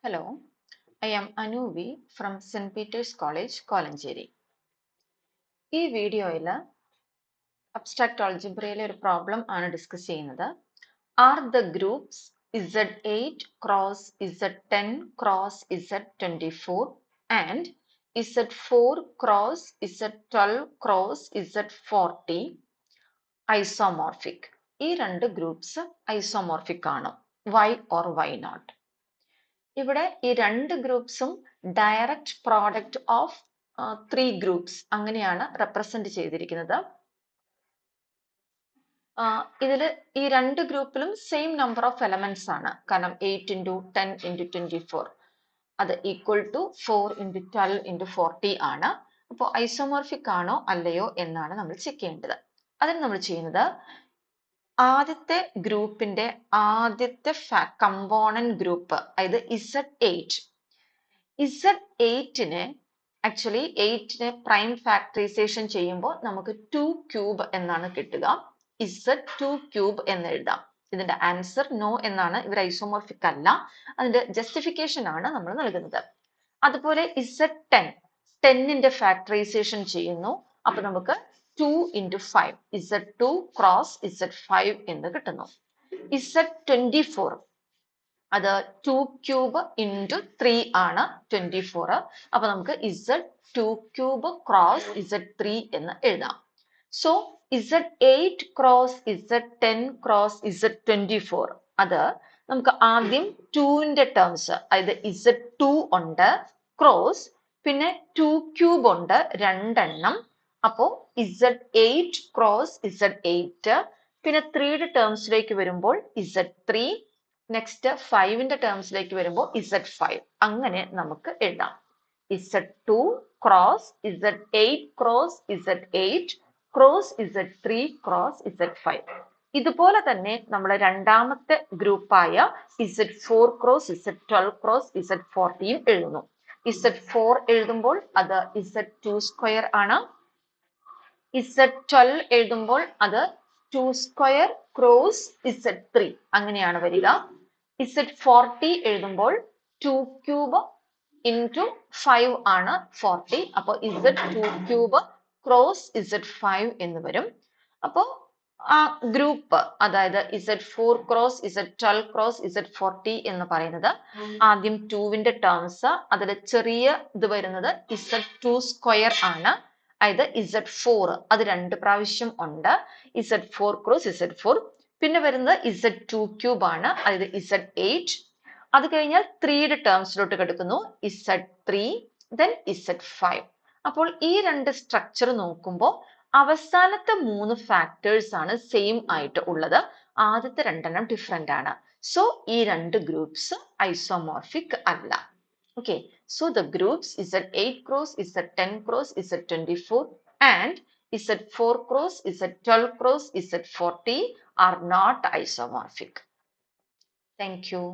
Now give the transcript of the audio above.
Hello, I am Anuvi from St. Peter's College, Kolancheri. ഈ വീഡിയോയിൽ abstract ആൾജിബ്രയിലെ ഒരു problem ആണ് ഡിസ്കസ് ചെയ്യുന്നത്. Are the groups Z8 cross Z10 cross Z24 and Z4 cross Z12 cross Z40 isomorphic? ഈ രണ്ട് groups isomorphic ആണോ? Why or why not? ഇവിടെ ഈ രണ്ട് ഗ്രൂപ്പ്സും direct product of three groups അങ്ങനെയാണ് റെപ്രസെന്റ് ചെയ്തിരിക്കുന്നത്. ഇതിൽ ഈ രണ്ട് ഗ്രൂപ്പിലും സെയിം നമ്പർ ഓഫ് എലമെന്റ്സ് ആണ്. കാരണം 8 into 10 into 24 അത് ഈക്വൽ ടു 4 into 12 into 40 ആണ്. അപ്പോൾ ഐസോമോർഫിക് ആണോ അല്ലയോ എന്നാണ് നമ്മൾ ചെക്ക് ചെയ്യേണ്ടത്. അതിന് നമ്മൾ ചെയ്യുന്നത്, ആദ്യത്തെ ഗ്രൂപ്പിന്റെ ആദ്യത്തെ കമ്പോണന്റ് ഗ്രൂപ്പ്, അതായത് Z8നെ ആക്ച്വലി 8നെ പ്രൈം ഫാക്ടറൈസേഷൻ ചെയ്യുമ്പോൾ നമുക്ക് 2 ക്യൂബ് എന്നാണ് കിട്ടുക. Z2 ക്യൂബ് എന്ന് എഴുതാം. ഇതിന്റെ ആൻസർ നോ എന്നാണ്. ഇവർ ഐസോമോർഫിക് അല്ല. അതിന്റെ ജസ്റ്റിഫിക്കേഷൻ ആണ് നമ്മൾ നൽകുന്നത്. അതുപോലെ Z10ന്റെ ഫാക്ടറൈസേഷൻ ചെയ്യുന്നു. അപ്പൊ നമുക്ക് 2 into 5 Z2 cross Z5 എന്ന് കിട്ടുന്നു. Z24 അത് 2 ക്യൂബ് into 3 ആണ് 24. അപ്പൊ നമുക്ക് Z2 ക്യൂബ് cross Z3 എന്ന് എഴുതാം. So Z8 cross Z10 cross Z24 അത് നമുക്ക് ആദ്യം 2ന്റെ ടേംസ്, അതായത് Z2 ഉണ്ട്, ക്രോസ് പിന്നെ 2 ക്യൂബ് ഉണ്ട് രണ്ടെണ്ണം. അപ്പോ Z8 cross Z8, പിന്നെ 3യുടെ ടേംസിലേക്ക് വരുമ്പോൾ Z3, നെക്സ്റ്റ് 5ന്റെ ടേംസിലേക്ക് വരുമ്പോൾ Z5. അങ്ങനെ നമുക്ക് എഴുതാം. Z2 cross Z8 cross Z8 cross Z3 cross Z5. ഇതുപോലെ തന്നെ നമ്മൾ രണ്ടാമത്തെ ഗ്രൂപ്പായ Z4 cross Z12 cross Z40 എഴുതുന്നു. Z4 എഴുതുമ്പോൾ അത് Z2 സ്ക്വയർ ആണ്. Z12 എഴുതുമ്പോൾ അത് 2 സ്ക്വയർ ക്രോസ് Z3 അങ്ങനെയാണ് വരിക. Z40 എഴുതുമ്പോൾ 2 ക്യൂബ് into 5 ആണ് 40. അപ്പോൾ Z2 ക്യൂബ് ക്രോസ് Z5 എന്ന് വരും. അപ്പോൾ ആ ഗ്രൂപ്പ്, അതായത് Z4 cross Z12 cross Z40 എന്ന് പറയുന്നത് ആദ്യം 2ന്റെ ടേംസ്, അതിൽ ചെറിയ ഇത് വരുന്നത് Z2 സ്ക്വയർ ആണ്. അതായത് Z4 അത് 2 പ്രാവശ്യം ഉണ്ട്, Z4 ക്രോസ് Z4. പിന്നെ വരുന്നത് Z2 ക്യൂബ് ആണ്, അതായത് Z8. അത് കഴിഞ്ഞാൽ 3യുടെ ടേംസിലോട്ട് കിടക്കുന്നു, Z3 then Z5. അപ്പോൾ ഈ രണ്ട് സ്ട്രക്ചർ നോക്കുമ്പോൾ അവസാനത്തെ 3 ഫാക്ടേഴ്സ് ആണ് സെയിം ആയിട്ട് ഉള്ളത്. ആദ്യത്തെ രണ്ടെണ്ണം ഡിഫറെന്റ് ആണ്. സോ ഈ രണ്ട് ഗ്രൂപ്പ്സ് ഐസോമോർഫിക് അല്ല. Okay, so the groups Z8 cross Z10 cross Z24 and Z4 cross Z12 cross Z40 are not isomorphic. Thank you.